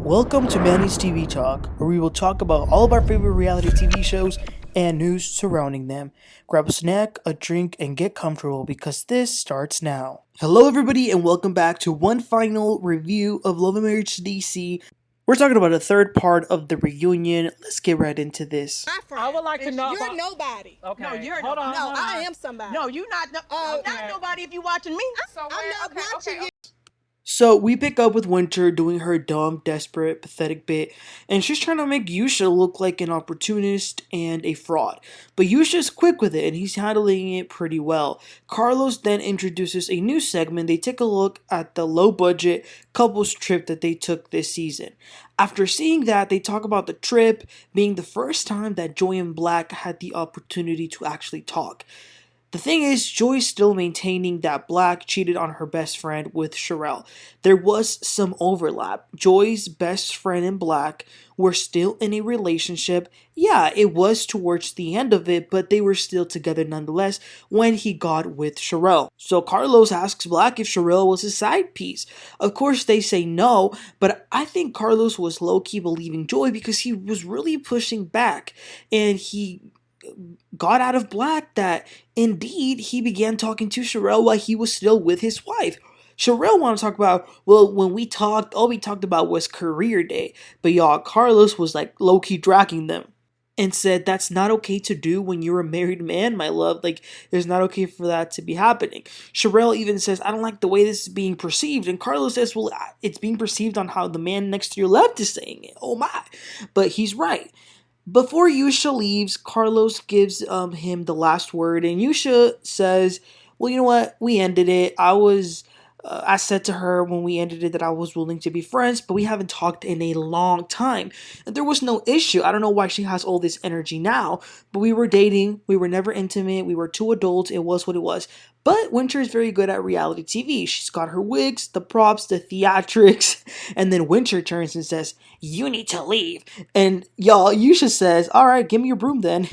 Welcome to Manny's TV Talk, where we will talk about all of our favorite reality TV shows and news surrounding them. Grab a snack, a drink, and get comfortable because this starts now. Hello everybody and welcome back to one final review of LAMH DC. We're talking about a third part of the reunion. Let's get right into this. I would like to know. You're nobody. Okay. No, you're hold on. no. I am somebody. No, you're not. I'm not nobody if you watching me. I'm not watching you. So we pick up with Winter doing her dumb, desperate, pathetic bit, and she's trying to make Yusha look like an opportunist and a fraud. But Yusha's quick with it, and he's handling it pretty well. Carlos then introduces a new segment. They take a look at the low-budget couples trip that they took this season. After seeing that, they talk about the trip being the first time that Joy and Black had the opportunity to actually talk. The thing is, Joy's still maintaining that Black cheated on her best friend with Sherelle. There was some overlap. Joy's best friend and Black were still in a relationship. Yeah, it was towards the end of it, but they were still together nonetheless when he got with Sherelle. So Carlos asks Black if Sherelle was his side piece. Of course, they say no, but I think Carlos was low-key believing Joy because he was really pushing back, and he got out of Black that indeed he began talking to Sherelle while he was still with his wife. Sherelle wanted to talk about, well, when we talked, all we talked about was career day. But y'all, Carlos was like low-key dragging them and said that's not okay to do when you're a married man, my love. Like, it's not okay for that to be happening. Sherelle even says, I don't like the way this is being perceived. And Carlos says, well, it's being perceived on how the man next to your left is saying it. Oh my. But he's right. Before Yusha leaves, Carlos gives him the last word, and Yusha says, well, you know what, we ended it. I said to her when we ended it that I was willing to be friends, but we haven't talked in a long time. And there was no issue. I don't know why she has all this energy now, but we were dating. We were never intimate. We were two adults. It was what it was. But Winter is very good at reality TV. She's got her wigs, the props, the theatrics, and then Winter turns and says, you need to leave. And y'all, Yusha says, all right, give me your broom then.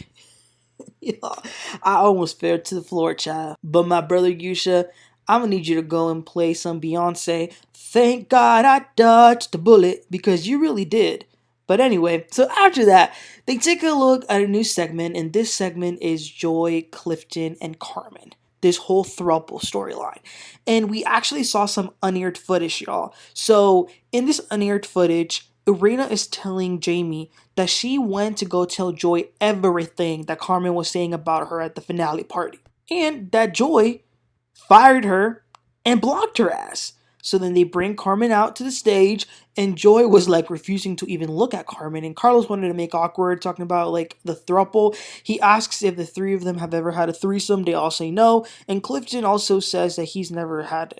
Y'all, I almost fell to the floor, child. But my brother Yusha, I'm gonna need you to go and play some Beyonce. Thank God I dodged the bullet, because you really did. But anyway, so after that, they take a look at a new segment, and this segment is Joy, Clifton, and Carmen. This whole throuple storyline. And we actually saw some unaired footage, y'all. So in this unaired footage, Erana is telling Jamie that she went to go tell Joy everything that Carmen was saying about her at the finale party. And that Joy fired her and blocked her ass. So then they bring Carmen out to the stage, and Joy was like refusing to even look at Carmen, and Carlos wanted to make awkward, talking about like the throuple. He asks if the three of them have ever had a threesome. They all say no, and Clifton also says that he's never had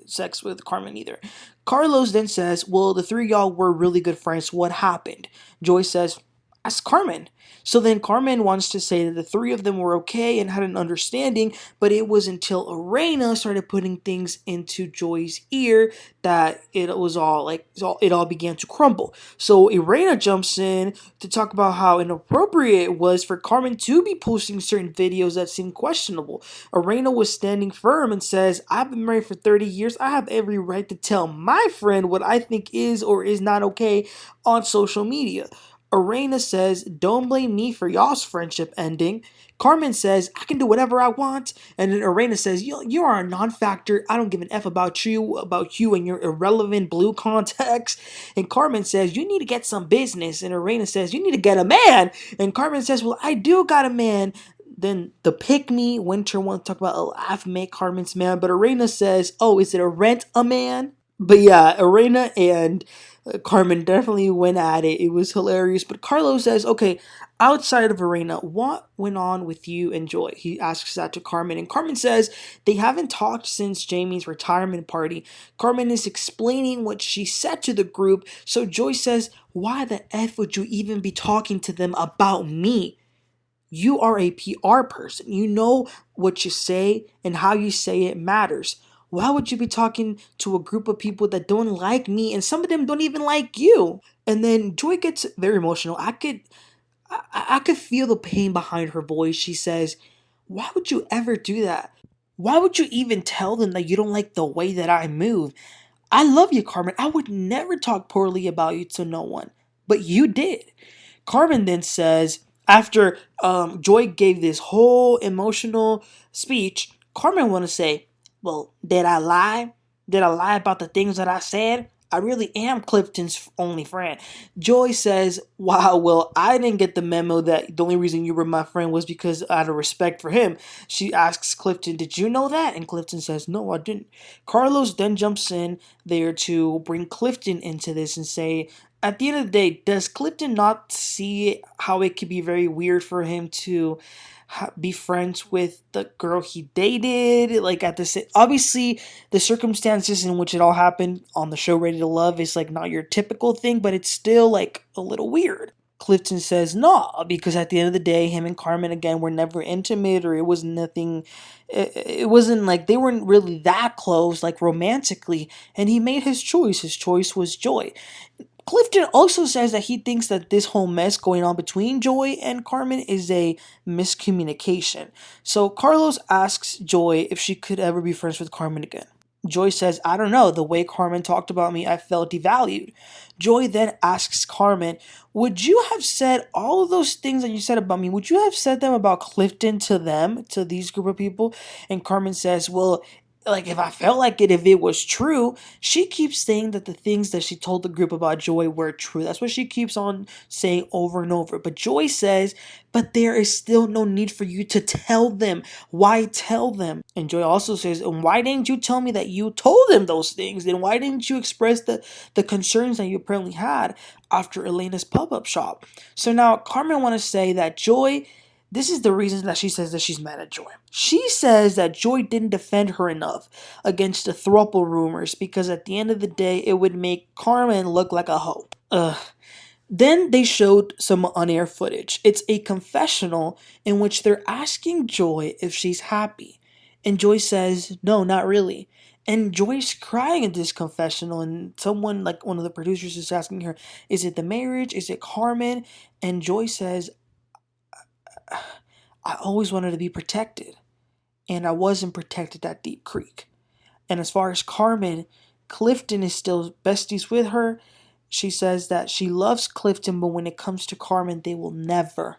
sex with Carmen either. Carlos then says, well, the three of y'all were really good friends. What happened? Joy says, ask Carmen. So then Carmen wants to say that the three of them were okay and had an understanding, but it was until Erana started putting things into Joy's ear that it all began to crumble. So Erana jumps in to talk about how inappropriate it was for Carmen to be posting certain videos that seemed questionable. Erana was standing firm and says, I've been married for 30 years. I have every right to tell my friend what I think is or is not okay on social media. Erana says, don't blame me for y'all's friendship ending. Carmen says, I can do whatever I want. And then Erana says, you are a non-factor. I don't give an F about you and your irrelevant blue contacts. And Carmen says, you need to get some business. And Erana says, you need to get a man. And Carmen says, well, I do got a man. Then the pick-me, Winter wants to talk about, oh, I've made Carmen's man. But Erana says, oh, is it a rent a man? But yeah, Erana and Carmen definitely went at it. It was hilarious. But Carlos says, okay, outside of Erana, what went on with you and Joy? He asks that to Carmen. And Carmen says they haven't talked since Jamie's retirement party. Carmen is explaining what she said to the group. So Joy says, why the F would you even be talking to them about me? You are a PR person. You know what you say and how you say it matters. Why would you be talking to a group of people that don't like me, and some of them don't even like you? And then Joy gets very emotional. I could feel the pain behind her voice. She says, why would you ever do that? Why would you even tell them that you don't like the way that I move? I love you, Carmen. I would never talk poorly about you to no one. But you did. Carmen then says, after Joy gave this whole emotional speech, Carmen want to say, well, did I lie? Did I lie about the things that I said? I really am Clifton's only friend. Joy says, wow, well, I didn't get the memo that the only reason you were my friend was because out of respect for him. She asks Clifton, did you know that? And Clifton says, no, I didn't. Carlos then jumps in there to bring Clifton into this and say, at the end of the day, does Clifton not see how it could be very weird for him to be friends with the girl he dated? Like at the obviously the circumstances in which it all happened on the show Ready to Love is like not your typical thing, but it's still like a little weird. Clifton says no, because at the end of the day, him and Carmen again were never intimate, or it was nothing. It wasn't like they weren't really that close, like romantically. And he made his choice. His choice was Joy. Clifton also says that he thinks that this whole mess going on between Joy and Carmen is a miscommunication. So Carlos asks Joy if she could ever be friends with Carmen again. Joy says, I don't know, the way Carmen talked about me, I felt devalued. Joy then asks Carmen, would you have said all of those things that you said about me, would you have said them about Clifton to them, to these group of people? And Carmen says, well, like if I felt like it, if it was true. She keeps saying that the things that she told the group about Joy were true. That's what she keeps on saying over and over. But Joy says, but there is still no need for you to tell them. Why tell them? And Joy also says, and why didn't you tell me that you told them those things? Then why didn't you express the concerns that you apparently had after Elena's pop-up shop? So now Carmen want to say that Joy, this is the reason that she says that she's mad at Joy. She says that Joy didn't defend her enough against the thropple rumors because at the end of the day, it would make Carmen look like a hoe. Then they showed some on-air footage. It's a confessional in which they're asking Joy if she's happy. And Joy says, no, not really. And Joy's crying at this confessional, and someone, like one of the producers, is asking her, is it the marriage? Is it Carmen? And Joy says, I always wanted to be protected, and I wasn't protected at Deep Creek. And as far as Carmen, Clifton is still besties with her. She says that she loves Clifton, but when it comes to Carmen, they will never,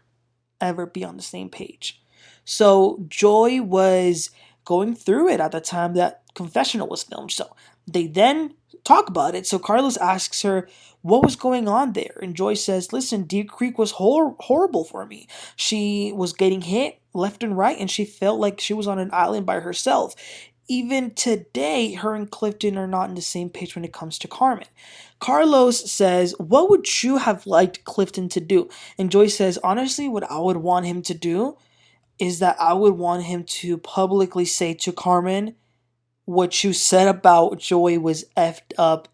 ever be on the same page. So Joy was going through it at the time that confessional was filmed. So they then talk about it. So Carlos asks her what was going on there. And Joy says, listen, Deep Creek was horrible for me. She was getting hit left and right, and she felt like she was on an island by herself. Even today, her and Clifton are not on the same page when it comes to Carmen. Carlos says, what would you have liked Clifton to do? And Joy says, honestly, what I would want him to do is that I would want him to publicly say to Carmen, what you said about Joy was effed up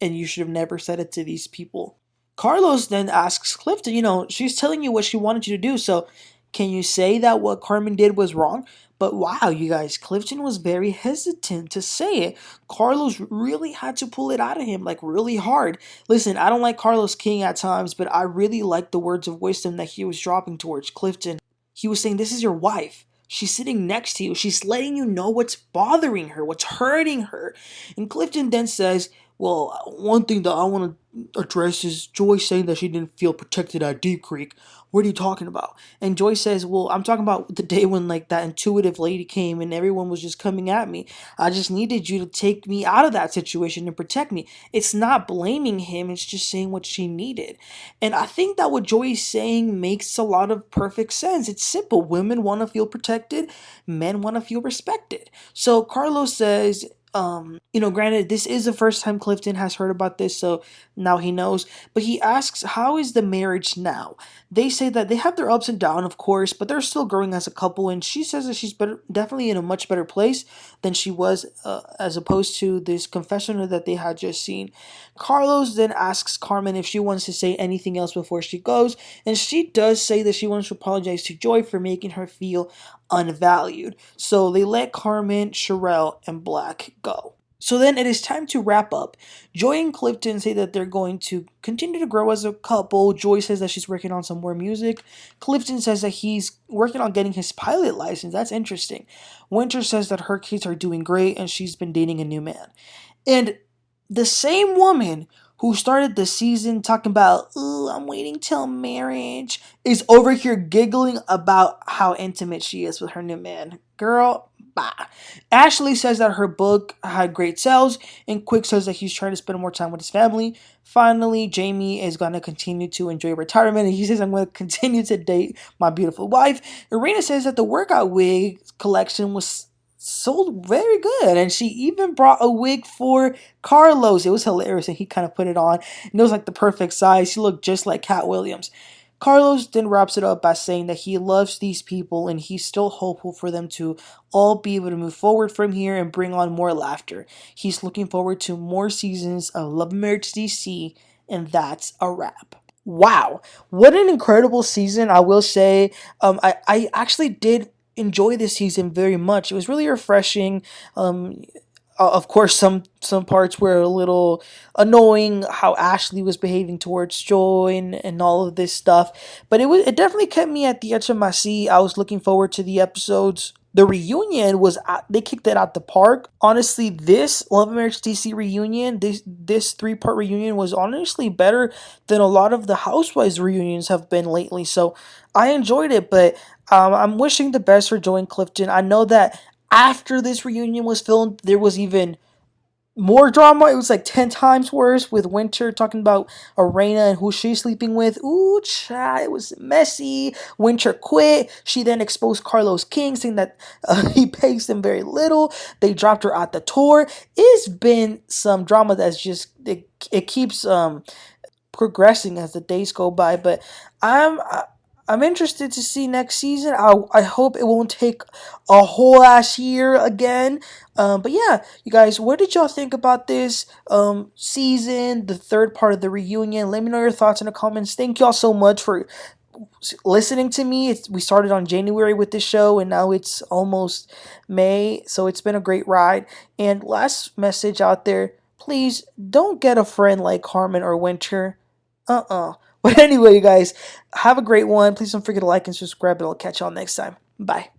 and you should have never said it to these people. Carlos then asks Clifton, she's telling you what she wanted you to do, so can you say that what Carmen did was wrong? But wow, you guys, Clifton was very hesitant to say it. Carlos really had to pull it out of him, like really hard. Listen, I don't like Carlos King at times, but I really like the words of wisdom that he was dropping towards Clifton. He was saying, this is your wife. She's sitting next to you. She's letting you know what's bothering her, what's hurting her. And Clifton then says, well, one thing that I want to address is Joy saying that she didn't feel protected at Deep Creek. What are you talking about? And Joy says, well, I'm talking about the day when like that intuitive lady came and everyone was just coming at me. I just needed you to take me out of that situation and protect me. It's not blaming him. It's just saying what she needed. And I think that what Joy is saying makes a lot of perfect sense. It's simple. Women want to feel protected. Men want to feel respected. So Carlos says, granted, this is the first time Clifton has heard about this, so now he knows. But he asks, how is the marriage now? They say that they have their ups and downs, of course, but they're still growing as a couple, and she says that she's definitely in a much better place than she was as opposed to this confessional that they had just seen. Carlos then asks Carmen if she wants to say anything else before she goes, and she does say that she wants to apologize to Joy for making her feel unvalued. So they let Carmen, Sherelle, and Black go. So then it is time to wrap up. Joy and Clifton say that they're going to continue to grow as a couple. Joy says that she's working on some more music. Clifton says that he's working on getting his pilot license. That's interesting. Winter says that her kids are doing great and she's been dating a new man. And the same woman who started the season talking about, ooh, I'm waiting till marriage, is over here giggling about how intimate she is with her new man. Girl, bye. Ashley says that her book had great sales, and Quick says that he's trying to spend more time with his family. Finally, Jamie is going to continue to enjoy retirement, and he says, I'm going to continue to date my beautiful wife. Erana says that the workout wig collection was sold very good, and she even brought a wig for Carlos. It was hilarious, and he kind of put it on, and it was like the perfect size. She looked just like Cat Williams. Carlos then wraps it up by saying that he loves these people and he's still hopeful for them to all be able to move forward from here and bring on more laughter. He's looking forward to more seasons of LAMH DC, and that's a wrap. Wow, what an incredible season! I will say, I actually did enjoy this season very much. It was really refreshing. Of course, some parts were a little annoying, how Ashley was behaving towards Joy and all of this stuff, but it definitely kept me at the edge of my seat. I was looking forward to the episodes. The reunion was they kicked it out the park. Honestly, this Love Marriage DC reunion, this 3-part reunion was honestly better than a lot of the Housewives reunions have been lately. So I enjoyed it, but I'm wishing the best for Joy and Clifton. I know that after this reunion was filmed, there was even more drama. It was like 10 times worse with Winter talking about Erana and who she's sleeping with. Ooh, child, it was messy. Winter quit. She then exposed Carlos King, saying that he pays them very little. They dropped her at the tour. It's been some drama that's just, it keeps progressing as the days go by, but I'm interested to see next season. I hope it won't take a whole ass year again. But yeah, you guys, what did y'all think about this season, the 3rd part of the reunion? Let me know your thoughts in the comments. Thank y'all so much for listening to me. We started on January with this show, and now it's almost May, so it's been a great ride. And last message out there, please don't get a friend like Carmen or Winter. But anyway, you guys, have a great one. Please don't forget to like and subscribe, and I'll catch y'all next time. Bye.